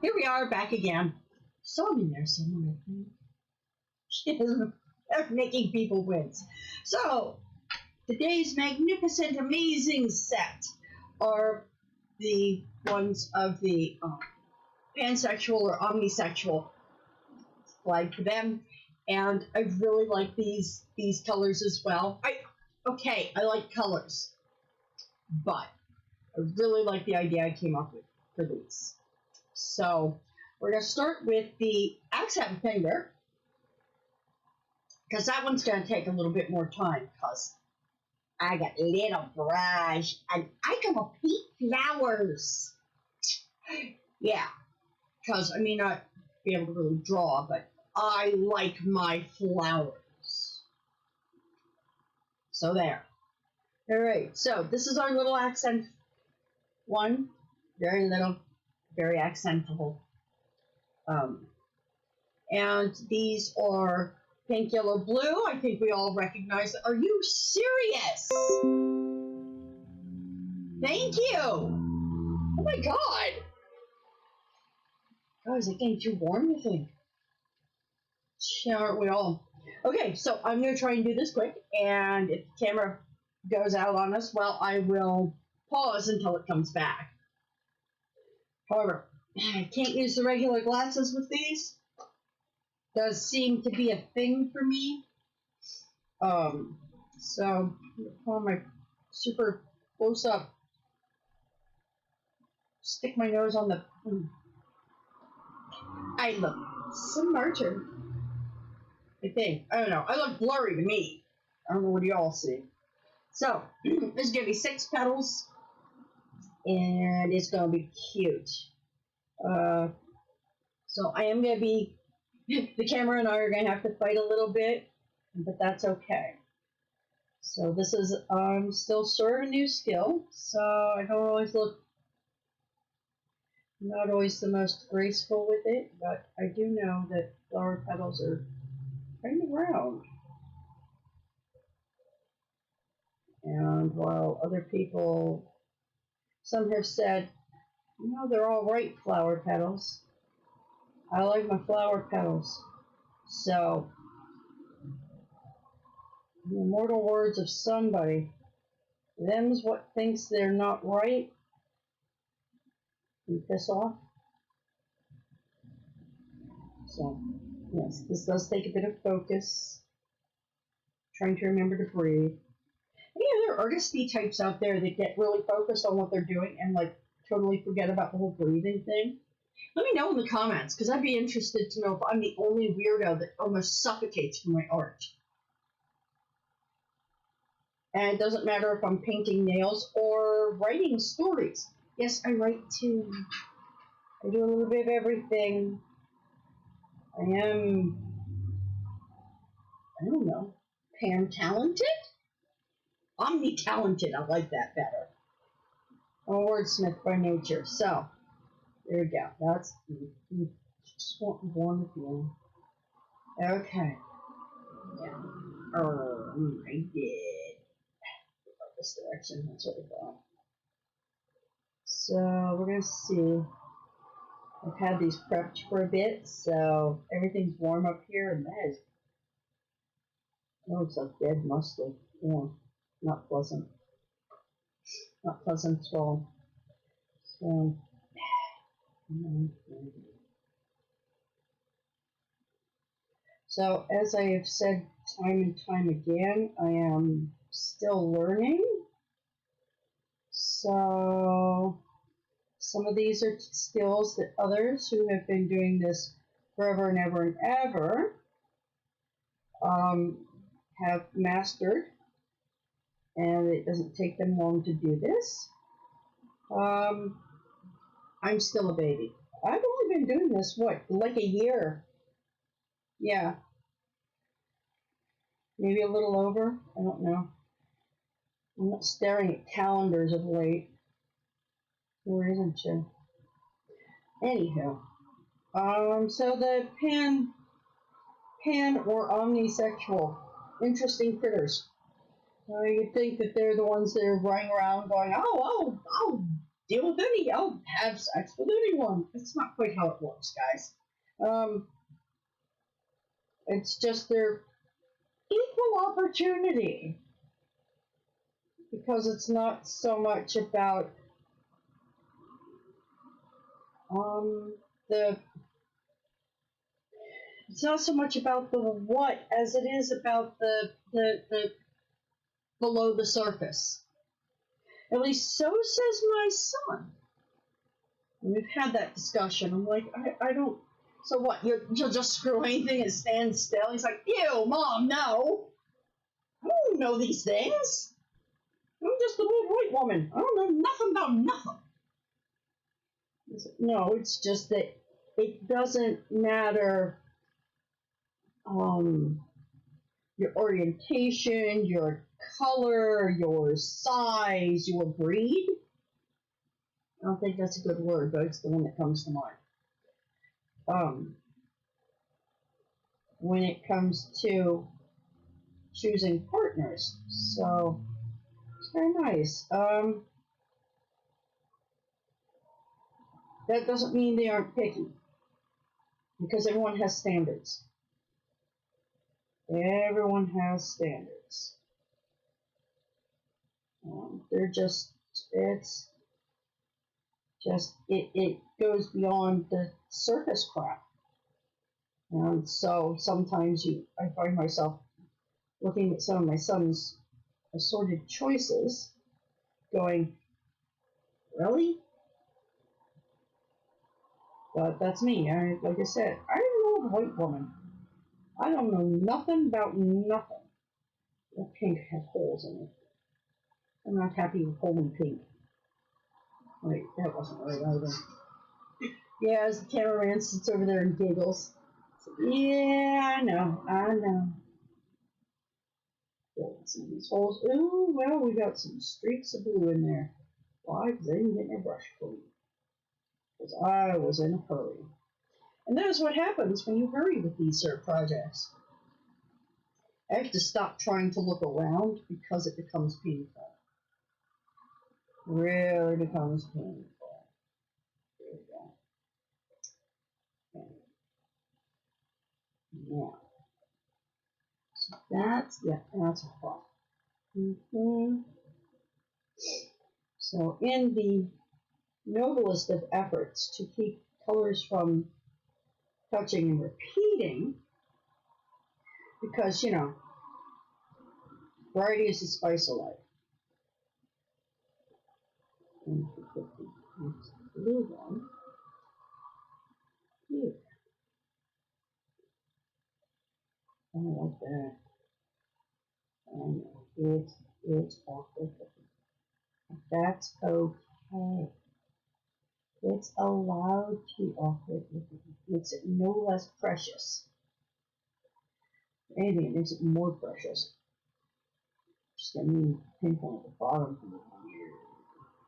Here we are back again. So I'm in there somewhere. Making people wince. So today's magnificent, amazing set are the ones of the pansexual or omnisexual flag for them, and I really like these colors as well. I like colors, but I really like the idea I came up with for these. So we're going to start with the accent finger, because that one's going to take a little bit more time, because I got a little brush, and I can paint flowers. Yeah, because I may not be able to really draw, but I like my flowers. So there. All right, so this is our little accent one. Very little, very accentable. And these are pink, yellow, blue. I think we all recognize it. Are you serious? Thank you. Oh my God. Oh, is it getting too warm, you think? Aren't we all? Okay, so I'm going to try and do this quick, and if the camera goes out on us, well, I will pause until it comes back. However, I can't use the regular glasses with these. Does seem to be a thing for me. So I'm going to put on my super close up, stick my nose on the. I look smarter. I think. I don't know. I look blurry to me. I don't know what y'all see. So, there's going to be 6 petals, and it's going to be cute. So I am going to be, the camera and I are going to have to fight a little bit, but that's okay. So this is still sort of a new skill, so I don't always look, not always the most graceful with it, but I do know that flower petals are kind of round. And while other people, some have said, no, they're all right flower petals, I like my flower petals. So, the immortal words of somebody, them's what thinks they're not right. You piss off. So, yes, this does take a bit of focus. Trying to remember to breathe. Any other artisty types out there that get really focused on what they're doing and like totally forget about the whole breathing thing? Let me know in the comments, because I'd be interested to know if I'm the only weirdo that almost suffocates from my art. And it doesn't matter if I'm painting nails or writing stories. Yes, I write too. I do a little bit of everything. I am, I don't know, pan-talented? Omni-talented, I like that better. I'm a wordsmith by nature, so there we go. That's just one with you. Okay. Yeah. I did. This direction, that's what I thought. So we're gonna see. I've had these prepped for a bit, so everything's warm up here, and that is, it looks like dead mustard. Yeah, not pleasant. Not pleasant at all. So as I have said time and time again, I am still learning. So some of these are skills that others who have been doing this forever and ever and ever have mastered, and it doesn't take them long to do this. I'm still a baby. I've only been doing this, what, like a year? Yeah. Maybe a little over? I don't know. I'm not staring at calendars of late. Where isn't she? Anywho. So the pan or omnisexual, interesting critters. You'd think that they're the ones that are running around going, oh, deal with any. I'll have sex with anyone. It's not quite how it works, guys. Um, it's just their equal opportunity because it's not so much about the it's not so much about the what as it is about the below the surface. At least so says my son. And we've had that discussion. I'm like, I don't. So what? You'll just screw anything and stand still? He's like, ew, mom, no. I don't know these things. I'm just an old white woman. I don't know nothing about nothing. No, it's just that it doesn't matter your orientation, your color, your size, your breed. I don't think that's a good word, but it's the one that comes to mind. When it comes to choosing partners. So it's very nice. That doesn't mean they aren't picky, because everyone has standards. Everyone has standards. They're just, it's just, it goes beyond the surface crap. And so sometimes I find myself looking at some of my son's assorted choices, going, really? But that's me. Like I said, I'm an old white woman. I don't know nothing about nothing. That pink has holes in it. I'm not happy with holding pink. Wait, that wasn't right either. Yeah, as the cameraman sits over there and giggles. Yeah, I know. Some of these holes. Ooh, well, we got some streaks of blue in there. Why? Because I didn't get my brush clean. Because I was in a hurry. And that is what happens when you hurry with these sort of projects. I have to stop trying to look around because it becomes painful. Really becomes painful. There we go. Okay. Yeah. So that's a plot. So in the noblest of efforts to keep colors from touching and repeating, because, variety is the spice of life. And the blue one here. I like that. I know it's awkward. That's okay. It's allowed to be awkward. Makes it no less precious. Anything, it makes it more precious. Just got me pinpoint at the bottom for the weird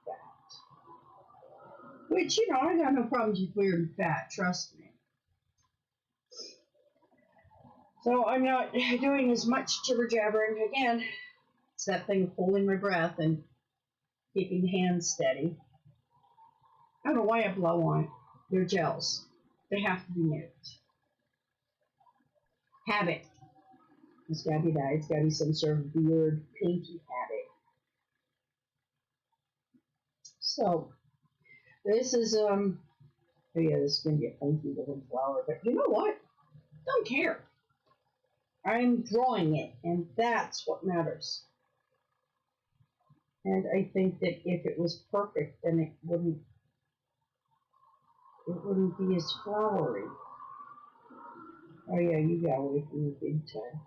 fat. Which, I got no problems with weird and fat, trust me. So I'm not doing as much jibber jabbering again. It's that thing of holding my breath and keeping hands steady. I don't know why I blow on it. They're gels. They have to be nuked. Habit. It's gotta be that. It's gotta be some sort of weird pinky habit. So this is oh yeah, this is gonna be a funky little flower, but you know what? Don't care. I'm drawing it, and that's what matters. And I think that if it was perfect, then it wouldn't be as flowery. Oh yeah, you got away from me big time.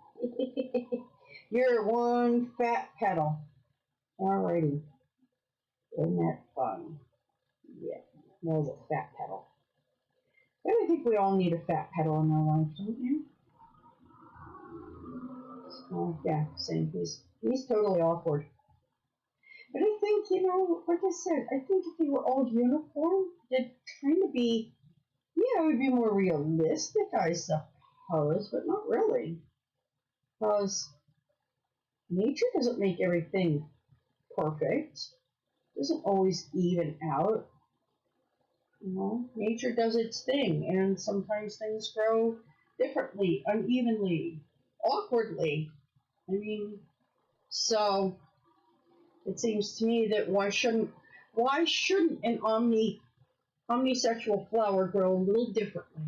You're one fat petal. Alrighty. Isn't that fun? Yeah, that was a fat petal. But I think we all need a fat petal in our life, don't you? Yeah, same. He's totally awkward. But I think, like I said, I think if they were all uniform, it'd kind of be, it would be more realistic, I suppose, but not really. Because nature doesn't make everything perfect. doesn't always even out. Nature does its thing, and sometimes things grow differently, unevenly, awkwardly. I mean, so it seems to me that why shouldn't an omnisexual flower grow a little differently?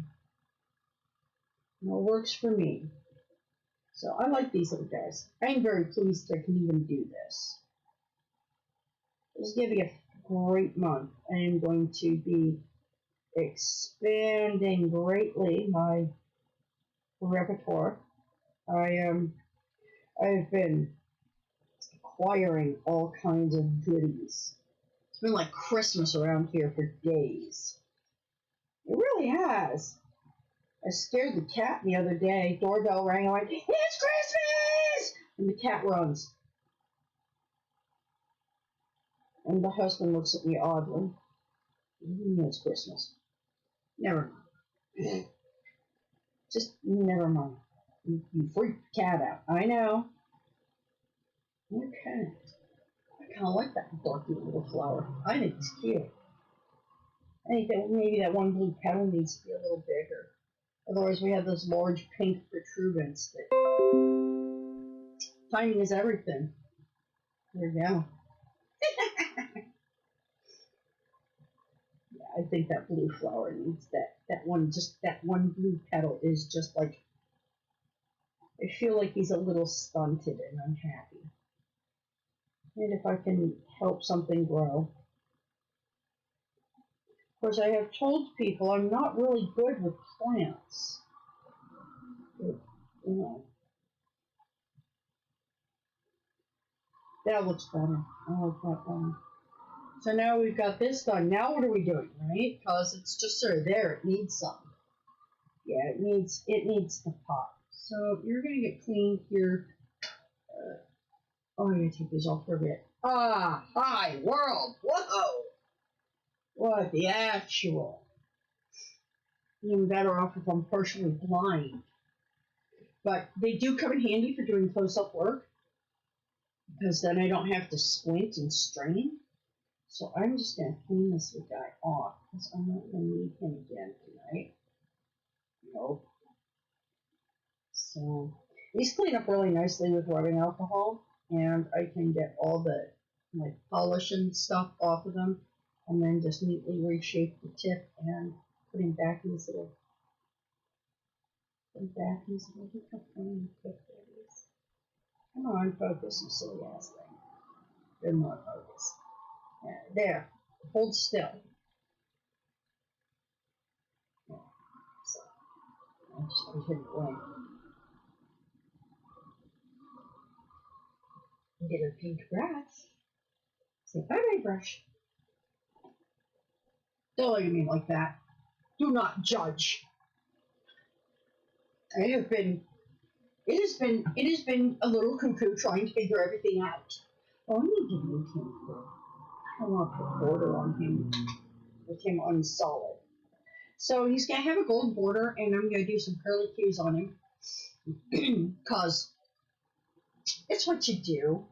It works for me. So I like these little guys. I'm very pleased I can even do this. This is going to be a great month. I am going to be expanding greatly my repertoire. I've been acquiring all kinds of goodies. It's been like Christmas around here for days. It really has. I scared the cat the other day. Doorbell rang. I went, "It's Christmas!" And the cat runs. And the husband looks at me oddly. It's Christmas. Never mind. Just never mind. You freaked the cat out. I know. Okay. I kind of like that dorky little flower. I think it's cute. I think that maybe that one blue petal needs to be a little bigger. Otherwise, we have those large pink protuberance. Timing is everything. There we go. Yeah, I think that blue flower needs that one. Just that one blue petal is just like. I feel like he's a little stunted and unhappy. And if I can help something grow. Of course, I have told people I'm not really good with plants. That looks better. I like that better. So now we've got this done. Now what are we doing, right? Because it's just sort of there. It needs something. Yeah, it needs the pot. So you're gonna get clean here. I'm gonna take these off for a bit. Hi world. Whoa. What the actual? Even better off if I'm partially blind. But they do come in handy for doing close-up work, because then I don't have to squint and strain. So I'm just going to clean this guy off, because I'm not going to need him again tonight. Nope. So these clean up really nicely with rubbing alcohol, and I can get all the polish and stuff off of them, and then just neatly reshape the tip and put him back in his little. Look how funny the tip is. Come on, focus, you silly ass thing. Good more focus. There. Hold still. So, I just put him away. Get her pink brush. Say bye-bye, brush. Don't look at me like that. Do not judge. It has been a little cuckoo trying to figure everything out. Oh, I need to make him put. I don't want to put border on him with him unsolid. So he's gonna have a gold border, and I'm gonna do some curly cues on him, cause it's what you do.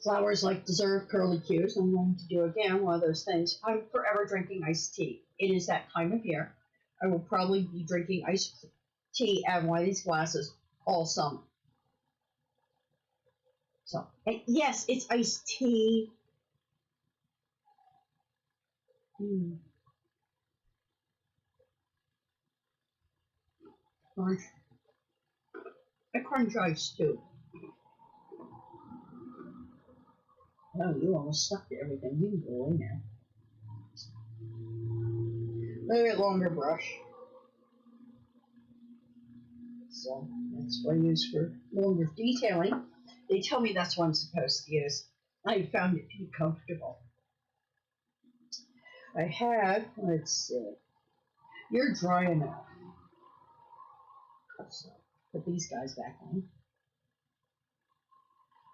Flowers deserve curly cues. I'm going to do again one of those things. I'm forever drinking iced tea. It is that time of year. I will probably be drinking iced tea out of one of these glasses all summer. So, yes, it's iced tea. Crunch. I crunch ice too. Oh, you almost stuck to everything. You can go away now. A little bit longer brush. So that's what I use for longer detailing. They tell me that's what I'm supposed to use. I found it to be comfortable. I have, let's see, you're dry enough. So put these guys back on.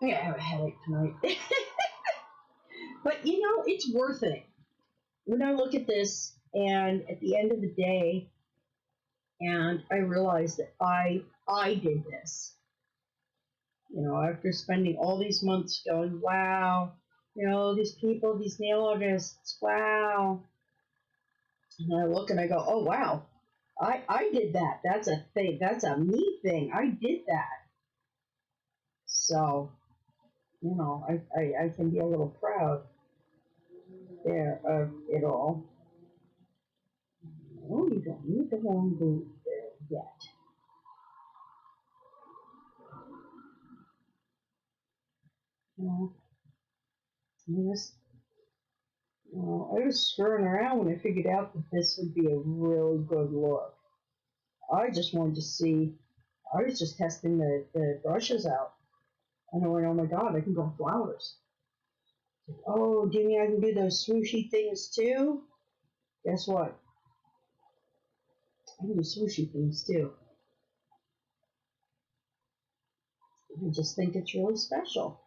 I have a headache tonight. But it's worth it. When I look at this, and at the end of the day, and I realize that I did this. After spending all these months going, wow, these people, these nail artists, wow. And I look and I go, oh, wow, I did that. That's a thing. That's a me thing. I did that. So, I can be a little proud there of it all. Oh, you don't need the wrong boot there yet. Yes. I was screwing around when I figured out that this would be a really good look. I just wanted to see. I was just testing the brushes out. And I went, oh my god, I can draw flowers. Oh, do you mean I can do those swooshy things too? Guess what? I can do swooshy things too. I just think it's really special.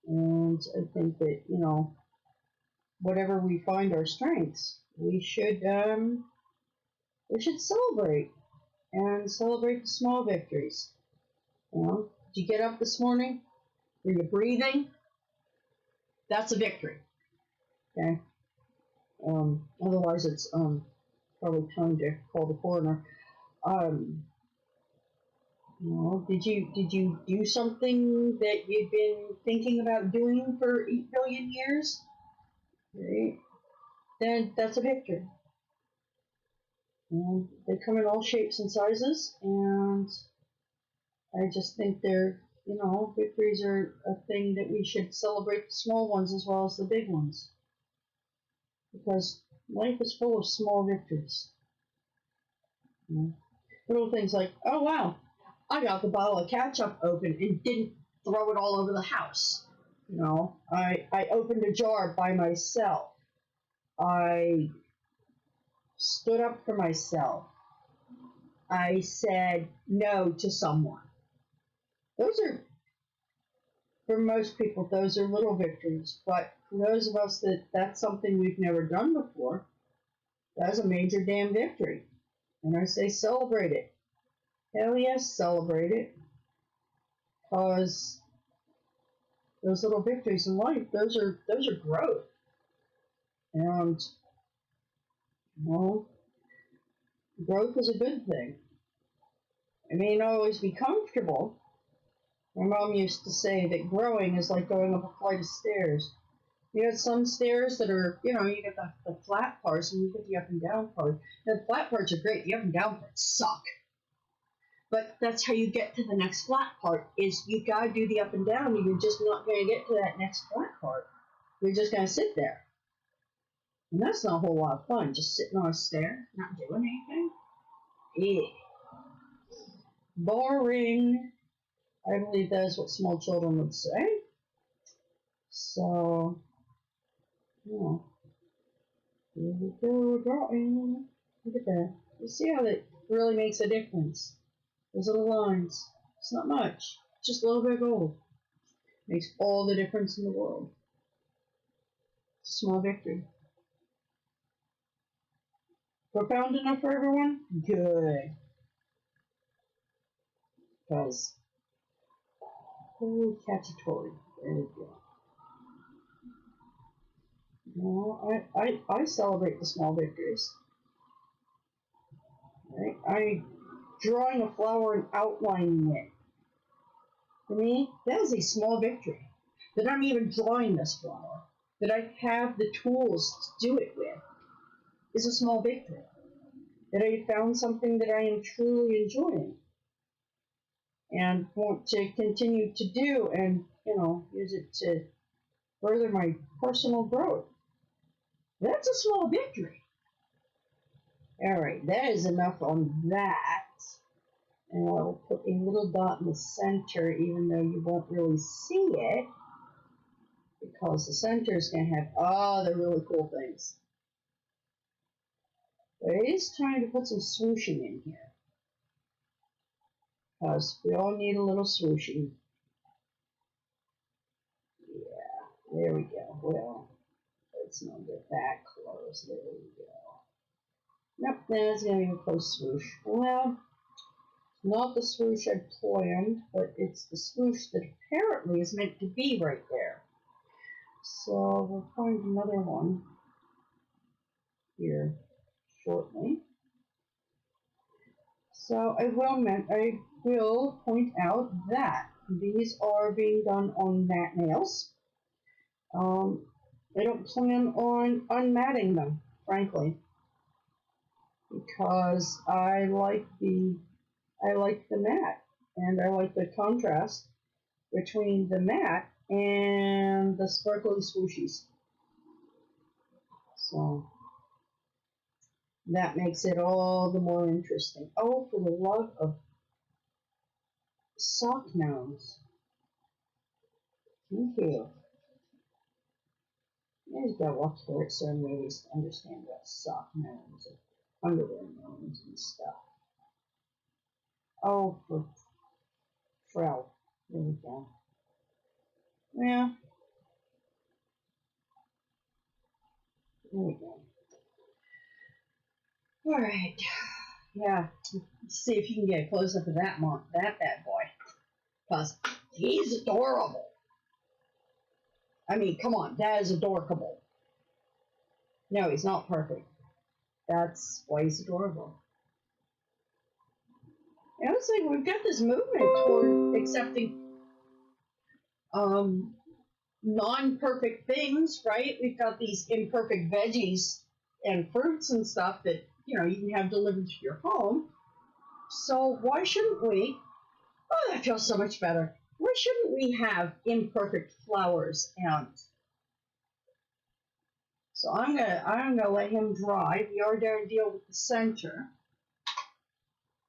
And I think that, whatever we find our strengths, we should celebrate and celebrate the small victories. Did you get up this morning? Were you breathing? That's a victory. Okay. Otherwise, it's probably time to call the coroner. Did you do something that you've been thinking about doing for 8 billion years? Right. Then that's a victory. They come in all shapes and sizes, and I just think victories are a thing that we should celebrate the small ones as well as the big ones. Because life is full of small victories. Little things like, oh wow, I got the bottle of ketchup open and didn't throw it all over the house. I opened a jar by myself. I stood up for myself. I said no to someone. Those are, for most people, those are little victories. But for those of us that's something we've never done before, that's a major damn victory. And I say celebrate it. Hell yes, celebrate it. Because those little victories in life, those are growth. And growth is a good thing. It may not always be comfortable. My mom used to say that growing is like going up a flight of stairs. You got some stairs that are, you get the flat parts and you get the up and down part. Now, the flat parts are great. The up and down parts suck. But that's how you get to the next flat part, is you got to do the up and down, and you're just not going to get to that next flat part. You're just going to sit there. And that's not a whole lot of fun, just sitting on a stair, not doing anything. Yeah. Boring. I believe that is what small children would say. So, here we go, drawing. Look at that. You see how that really makes a difference? Those little lines. It's not much. Just a little bit of gold. Makes all the difference in the world. Small victory. Profound enough for everyone? Good. Because, holy cacciatore. There we go. I celebrate the small victories. Right? Drawing a flower and outlining it. For me, that is a small victory. That I'm even drawing this flower. That I have the tools to do it with is a small victory. That I found something that I am truly enjoying and want to continue to do and, use it to further my personal growth. That's a small victory. Alright, that is enough on that. And I'll put a little dot in the center, even though you won't really see it, because the center is going to have other really cool things. But it is trying to put some swooshing in here, because we all need a little swooshing. Yeah, there we go. Well, let's not get that close. There we go. Nope, that's going to be a close swoosh. Well, Not the swoosh I planned, but it's the swoosh that apparently is meant to be right there. So we'll find another one here shortly. So I will point out that these are being done on matte nails. I don't plan on unmatting them, frankly, because I like the matte, and I like the contrast between the matte and the sparkly swooshies. So that makes it all the more interesting. Oh, for the love of sock gnomes. Thank you. You just gotta watch the right certain movies to understand about sock gnomes and underwear gnomes and stuff. Oh, for Frel. There we go. Yeah, there we go. Alright. Yeah. See if you can get a close up of that bad boy. Because he's adorable. I mean, come on, that is adorable. No, he's not perfect. That's why he's adorable. And it's like we've got this movement toward accepting non-perfect things, right? We've got these imperfect veggies and fruits and stuff that, you know, you can have delivered to your home. So why shouldn't we? Oh, that feels so much better. Why shouldn't we have imperfect flowers? And so I'm gonna let him dry. We are going to deal with the center.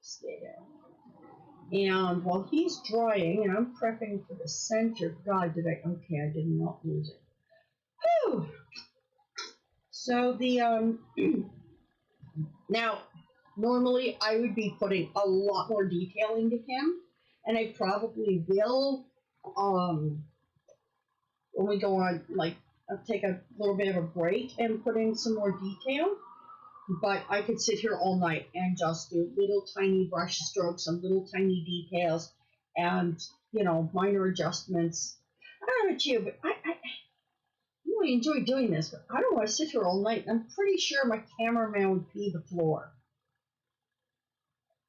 Stay there. And while he's drying, and I'm prepping for the center, God, okay, I did not lose it. Whew! So the, now, normally I would be putting a lot more detail into him, and I probably will, when we go on, like, I'll take a little bit of a break and put in some more detail. But I could sit here all night and just do little tiny brush strokes and little tiny details and, you know, minor adjustments. I don't know about you, but I really enjoy doing this, but I don't want to sit here all night. I'm pretty sure my cameraman would pee the floor.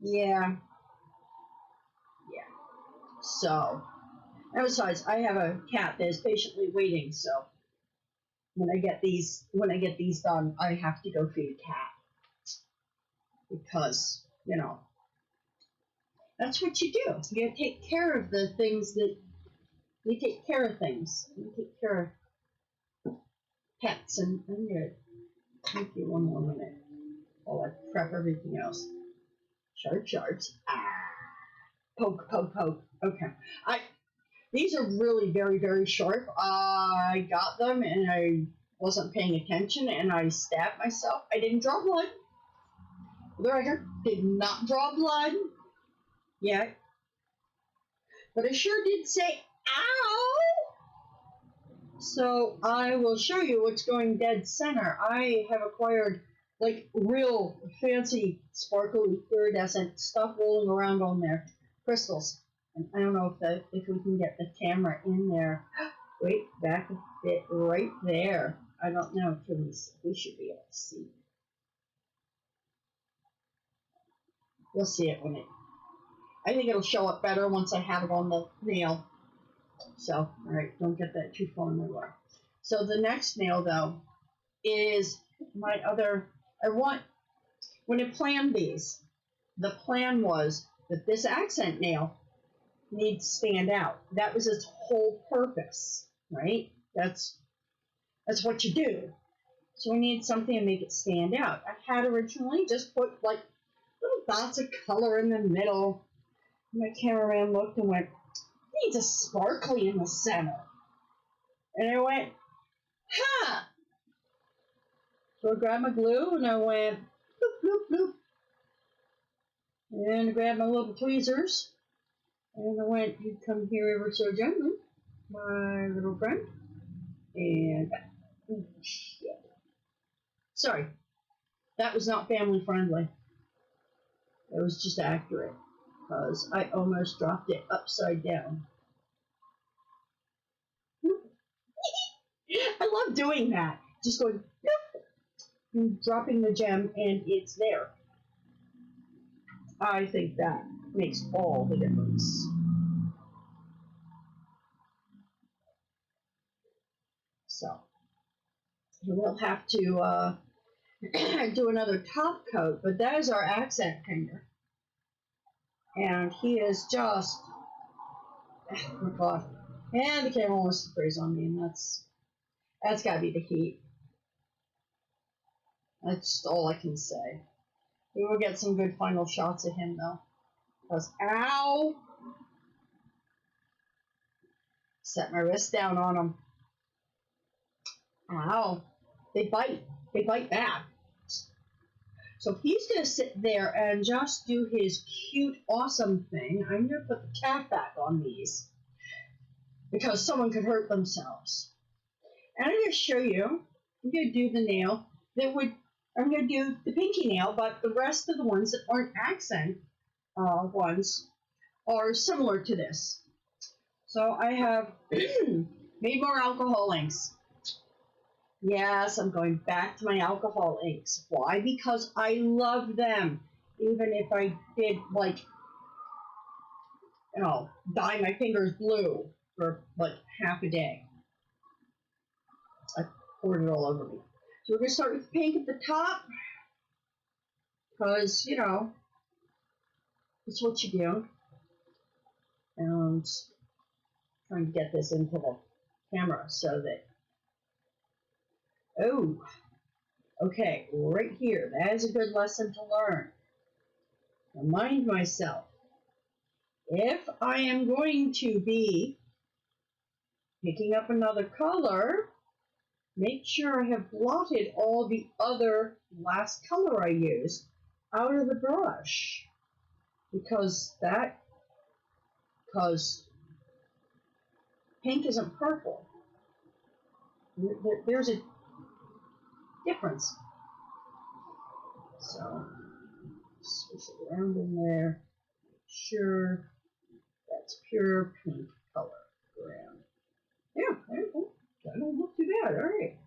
Yeah. So, and besides, I have a cat that is patiently waiting, so when I get these done, I have to go feed a cat. Because, you know, that's what you do. You gotta take care of the things that we take care of things. We take care of pets, and I'm gonna give you one more minute while I prep everything else. Sharps. Poke. Okay. These are really very, very sharp. I got them and I wasn't paying attention and I stabbed myself. I didn't draw blood. The record did not draw blood yet. But I sure did say, ow! So I will show you what's going dead center. I have acquired like real fancy sparkly iridescent stuff rolling around on there. Crystals. And I don't know if we can get the camera in there. Wait, back a bit right there. I don't know. We should be able to see. You'll see it when I think it'll show up better once I have it on the nail. So, alright, don't get that too far in the way. So the next nail, though, is my other, when I planned these, the plan was that this accent nail needs to stand out. That was its whole purpose, right? That's what you do. So we need something to make it stand out. I had originally just put like little dots of color in the middle. My cameraman looked and went, needs a sparkly in the center. And I went, huh! So I grabbed my glue and I went, bloop. And I grabbed my little tweezers. And I went, you come here ever so gently, my little friend. And, oh, shit. Sorry, that was not family friendly. It was just accurate. because I almost dropped it upside down. I love doing that. Just going, and dropping the gem, and it's there. I think that makes all the difference. So, we'll have to do another top coat, but that is our accent painter. And he is just, oh my god. And the camera wants to freeze on me, and that's gotta be the heat. That's all I can say. We will get some good final shots of him though. Because, ow! Set my wrist down on him. Ow. They bite. They bite back. So he's going to sit there and just do his cute, awesome thing. I'm going to put the cap back on these. Because someone could hurt themselves. And I'm going to show you. I'm going to do the nail that would... I'm going to do the pinky nail, but the rest of the ones that aren't accent ones are similar to this. So I have made more alcohol inks. Yes, I'm going back to my alcohol inks. Why? Because I love them. Even if I did, like, dye my fingers blue for, like, half a day. I poured it all over me. So we're going to start with pink at the top. Because, it's what you do. And trying to get this into the camera so that... Oh, okay, right here. That is a good lesson to learn. Remind myself, if I am going to be picking up another color, make sure I have blotted all the other last color I used out of the brush. Because pink isn't purple. There's a difference. So, switch it around in there. Make sure that's pure pink color around. Yeah, there you go. That don't look too bad. All right.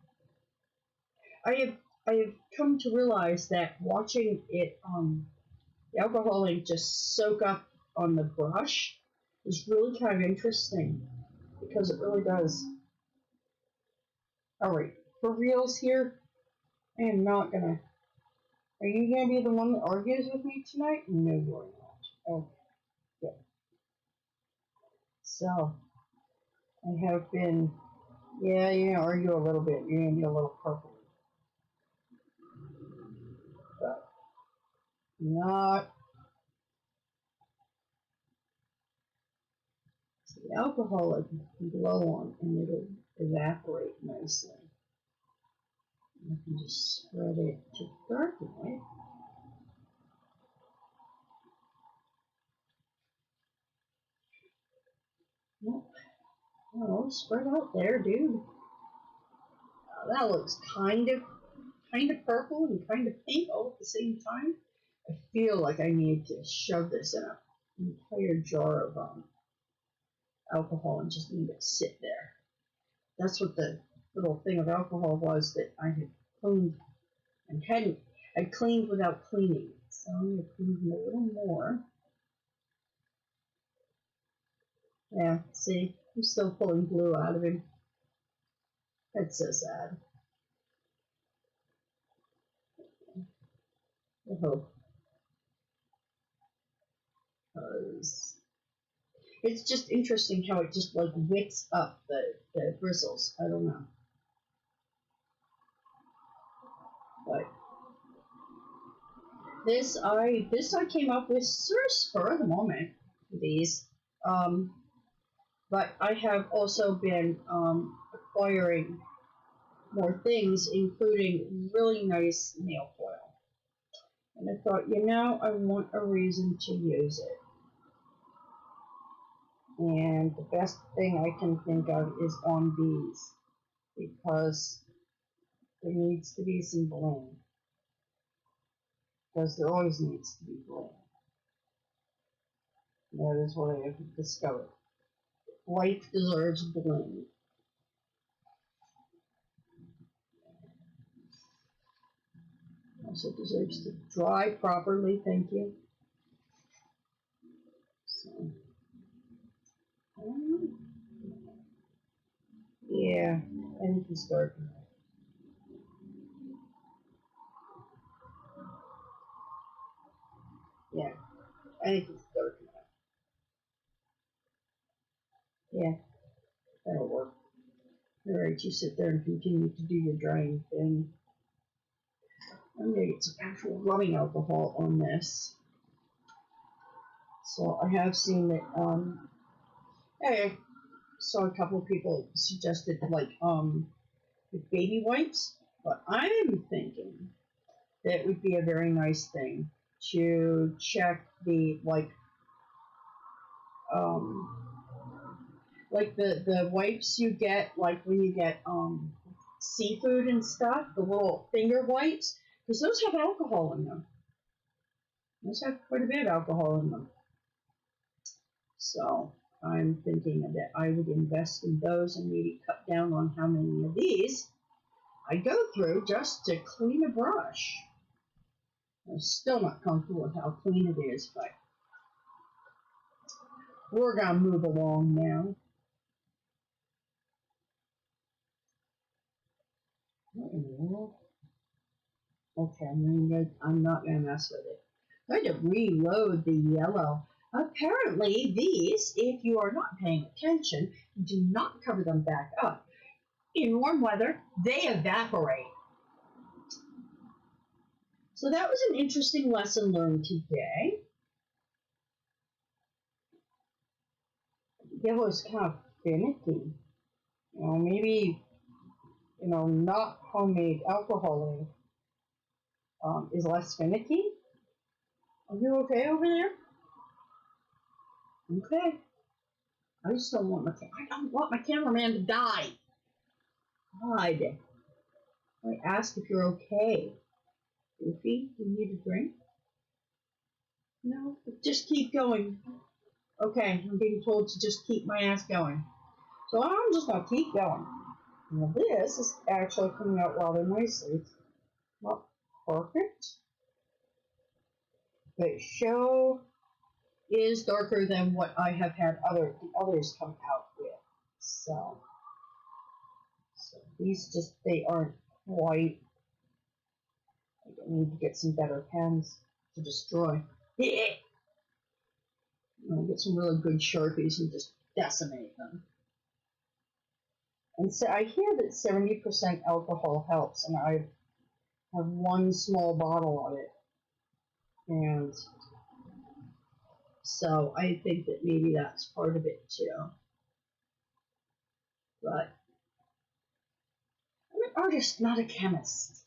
I have come to realize that watching it, the alcohol ink just soak up on the brush is really kind of interesting because it really does. All right, for reals here, I am not gonna. Are you gonna be the one that argues with me tonight? No, you're not. Okay, good. So, I have been. Yeah, you're gonna argue a little bit. You're gonna be a little purple. But not. The alcohol I can blow on and it'll evaporate nicely. And I can just spread it to darken it. Nope. Oh, spread out there, dude. Oh, that looks kind of purple and kind of pink all at the same time. I feel like I need to shove this in an entire jar of alcohol and just leave it sit there. That's what the little thing of alcohol was that I had cleaned and I cleaned without cleaning. So I'm going to clean him a little more. Yeah, see, I'm still pulling blue out of him. That's so sad. I hope. Because it's just interesting how it just like wicks up the bristles. I don't know. But this I came up with sort of spur of the moment, these. But I have also been acquiring more things, including really nice nail foil. And I thought, I want a reason to use it. And the best thing I can think of is on these, because there needs to be some bling. Because there always needs to be bling. That is what I have discovered. Life deserves bloom. Also deserves to dry properly, thank you. So, yeah, I think he's dark enough. Yeah, I think he's dark enough. Yeah, that'll work. Alright, you sit there and continue to do your drying thing. I'm going to get some actual rubbing alcohol on this. So I have seen that, I saw a couple of people suggested like, with baby wipes, but I'm thinking that would be a very nice thing to check the, um, the wipes you get, like when you get, seafood and stuff, the little finger wipes, because those have alcohol in them. Those have quite a bit of alcohol in them. So I'm thinking that I would invest in those and maybe cut down on how many of these I go through just to clean a brush. I'm still not comfortable with how clean it is, but we're going to move along now. What in the world? Okay, I'm not going to mess with it. I'm going to reload the yellow. Apparently, these, if you are not paying attention, do not cover them back up. In warm weather, they evaporate. So that was an interesting lesson learned today. Yellow is kind of finicky. Maybe, not homemade alcohol is less finicky. Are you okay over there? Okay. I just don't want my cameraman to die. God. I ask if you're okay. Goofy, do you need a drink? No, just keep going. Okay, I'm being told to just keep my ass going. So I'm just going to keep going. Now this is actually coming out rather nicely. It's not perfect, but show is darker than what I have had the others come out with. So these they aren't quite. I need to get some better pens to destroy. Get some really good Sharpies and just decimate them. And so I hear that 70% alcohol helps, and I have one small bottle of it. And so I think that maybe that's part of it too. But I'm an artist, not a chemist.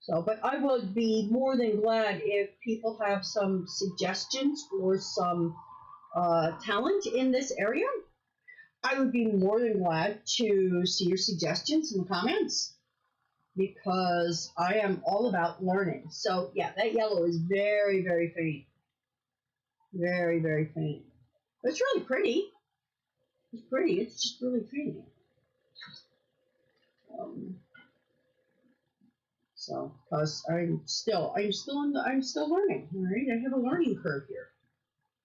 So, but I would be more than glad if people have some suggestions or some talent in this area. I would be more than glad to see your suggestions in the comments because I am all about learning. So yeah, that yellow is very, very faint. Very, very faint. But it's really pretty. It's pretty. It's just really faint. So, because I'm still learning. All right, I have a learning curve here,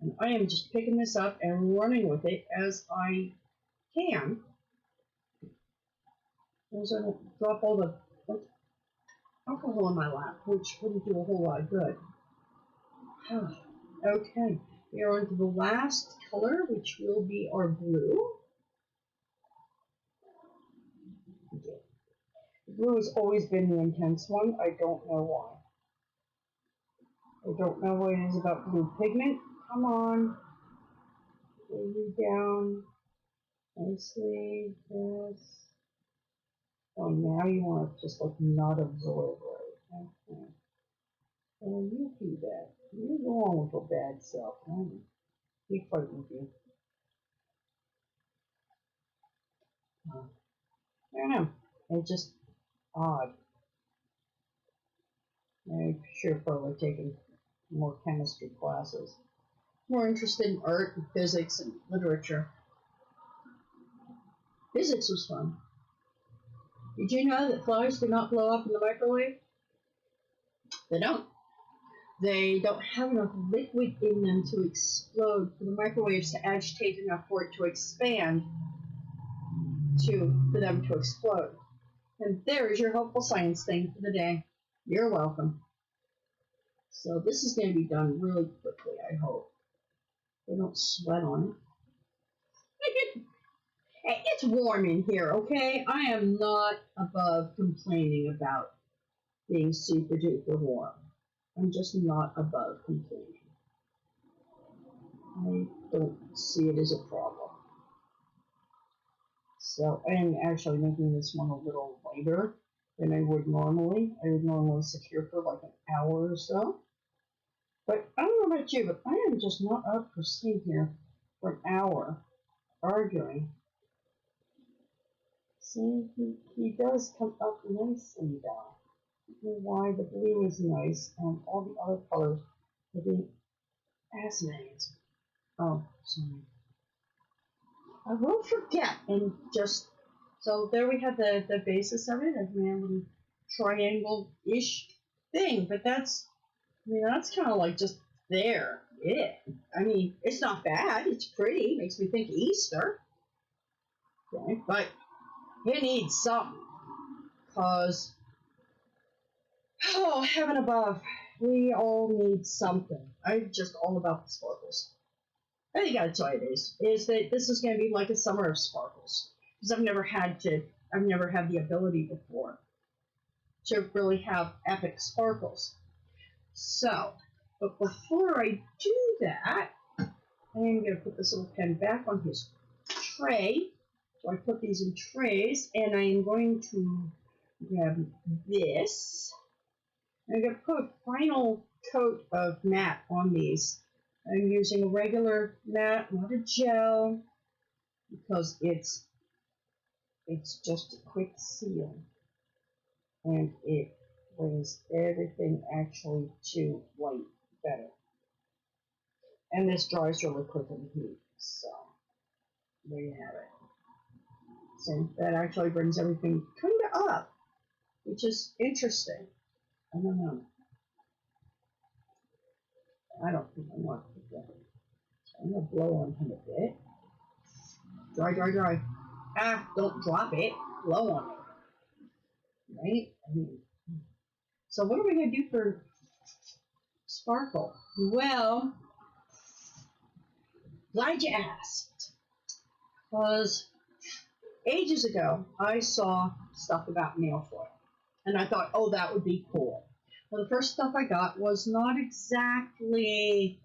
and I am just picking this up and running with it as I can. As I don't drop all the alcohol in my lap, which wouldn't do a whole lot of good. Okay, we are on to the last color, which will be our blue. Blue has always been the intense one. I don't know why. I don't know what it is about blue pigment. Come on. Lay you down nicely. This. Oh, now you want to just like not absorb, right? Okay. Oh, you do that. You go on with your bad self. Be fighting with you. I don't know. It's just odd. I should have probably taken more chemistry classes. more interested in art and physics and literature. Physics was fun. Did you know that flowers do not blow up in the microwave? They don't. They don't have enough liquid in them to explode for the microwaves to agitate enough for it to expand for them to explode. And there is your helpful science thing for the day. You're welcome. So this is going to be done really quickly, I hope. They don't sweat on it. Hey, it's warm in here, okay? I am not above complaining about being super duper warm. I'm just not above complaining. I don't see it as a problem. So I am actually making this one a little lighter than I would normally. I would normally sit here for like an hour or so. But I don't know about you, but I am just not up for sitting here for an hour arguing. See, he does come up nicely though. I don't know why the blue is nice and all the other colors are being fascinating. Oh, sorry. I won't forget and just so there we have the basis of it of my little triangle-ish thing, but that's kind of like just there. Yeah. I mean, it's not bad. It's pretty. Makes me think Easter. Okay, but it needs something. Cause oh, heaven above, we all need something. I'm just all about the sparkles. I think I gotta tell you this is that this is going to be like a summer of sparkles because I've never had the ability before to really have epic sparkles. So, but before I do that, I am going to put this little pen back on his tray. So I put these in trays, and I am going to grab this. I'm going to put a final coat of matte on these. I'm using a regular matte, not a gel, because it's just a quick seal, and it brings everything actually to white better. And this dries really quick in heat, so there you have it. So that actually brings everything kind of up, which is interesting. I don't know. I don't think I want to do that. So I'm going to blow on him a bit. Dry, dry, dry. Ah, don't drop it. Blow on it. Right? I mean, so what are we going to do for sparkle? Well, glad you asked. Because ages ago, I saw stuff about nail foil. And I thought, oh, that would be cool. Well, the first stuff I got was not exactly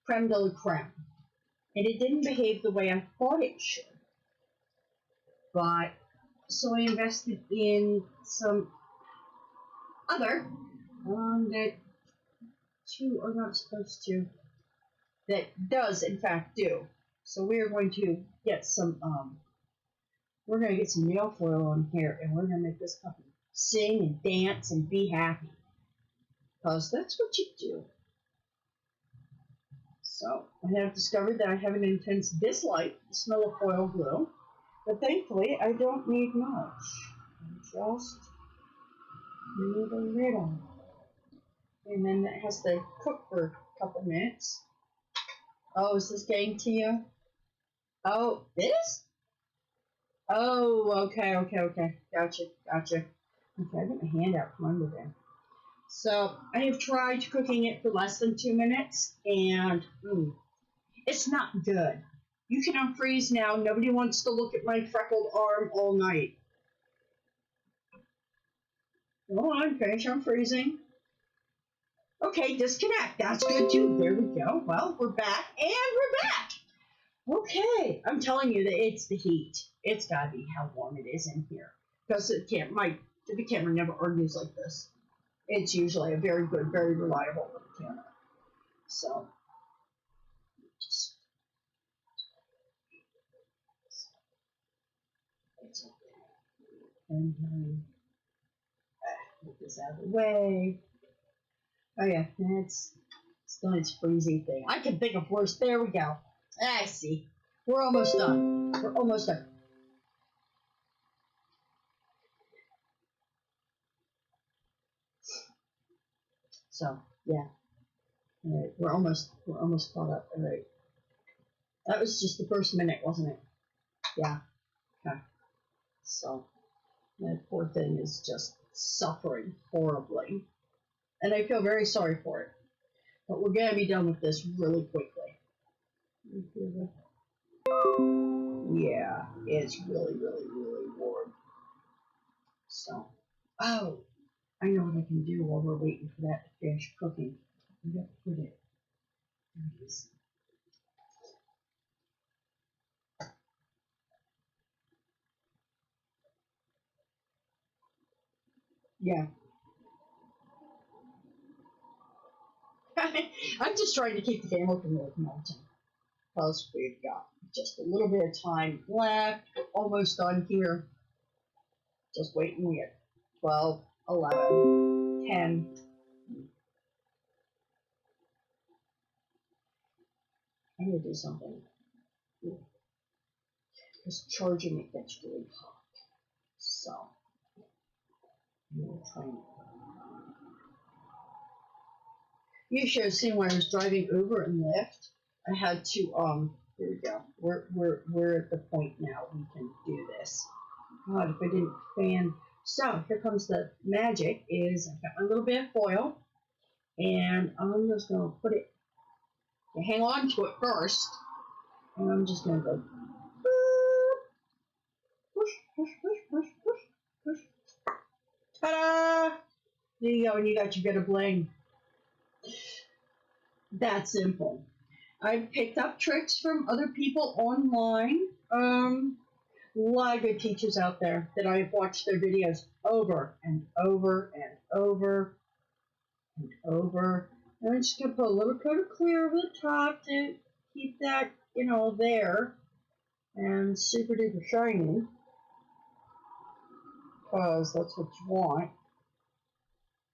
creme de la creme. And it didn't behave the way I thought it should. But, so I invested in some other that two are not supposed to, that does in fact do. So we are going to get some, we're going to get some nail foil on here, and we're going to make this puppy sing and dance and be happy. Because that's what you do. So I have discovered that I have an intense dislike to the smell of foil glue, but thankfully I don't need much. I just need a little. And then it has to cook for a couple minutes. Oh, is this getting to you? Oh, this? Oh, okay. Gotcha. Okay, I got my hand out from under there. So I have tried cooking it for less than 2 minutes, and it's not good. You can unfreeze now. Nobody wants to look at my freckled arm all night. Go on, finish unfreezing. Okay, disconnect. That's good too. There we go. Well, we're back, and we're back. Okay, I'm telling you that it's the heat. It's gotta be how warm it is in here. Because the camera never argues like this. It's usually a very good, very reliable camera. So, just, it's okay. And get this out of the way. Oh yeah, it's nice freezing thing. I can think of worse. There we go. I see. We're almost done. We're almost done. So yeah. All right. We're almost caught up. All right. That was just the first minute, wasn't it? Yeah. Okay. So that poor thing is just suffering horribly. And I feel very sorry for it. But we're gonna be done with this really quickly. Yeah, it's really, really, really warm. So, oh, I know what I can do while we're waiting for that to finish cooking. I'm gonna put it. There it is. Yeah. I'm just trying to keep the camera from like melting. Because we've got just a little bit of time left. We're almost done here. Just waiting. We get 12, 11, 10. I'm going to do something. Because charging it gets really hot. So, I'm going to try and... You should have seen when I was driving Uber and Lyft. I had to, here we go. We're at the point now we can do this. God, if I didn't fan. So, here comes the magic is I've got my little bit of foil. And I'm just going to put it, hang on to it first. And I'm just going to go push, push, push, push, push, push. Ta-da! There you go, and you got your bit of bling. That simple. I've picked up tricks from other people online. A lot of good teachers out there that I've watched their videos over and over and over and over. And I'm just going to put a little coat of clear over the top to keep that, there. And super duper shiny. Because that's what you want.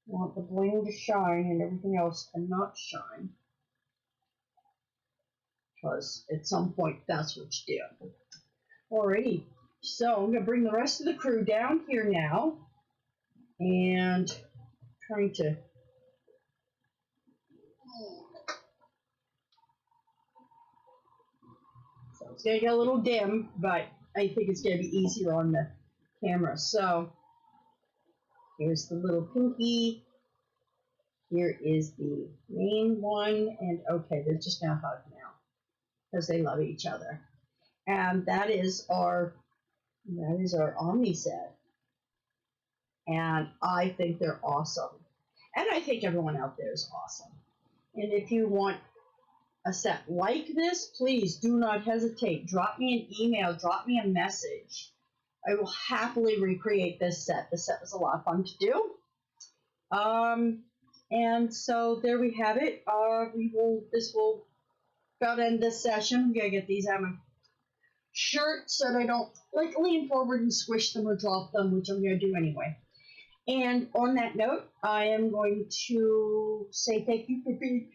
You want the bling to shine and everything else to not shine. Because at some point that's what you do. Alrighty. So I'm going to bring the rest of the crew down here now. And trying to... So it's going to get a little dim, but I think it's going to be easier on the camera. So here's the little pinky. Here is the main one. And okay, they're just going to hug now because they love each other. And that is our Omni set. And I think they're awesome. And I think everyone out there is awesome. And if you want a set like this, please do not hesitate. Drop me an email, drop me a message. I will happily recreate this set. This set was a lot of fun to do. And so there we have it. This will about end this session. I'm gonna get these out of my shirt so that I don't lean forward and squish them or drop them, which I'm gonna do anyway. And on that note, I am going to say thank you for being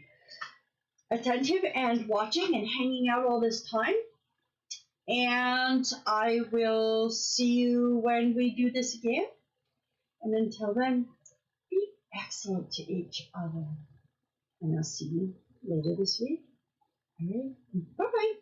attentive and watching and hanging out all this time. And I will see you when we do this again. And until then, be excellent to each other. And I'll see you later this week. All right. Bye-bye.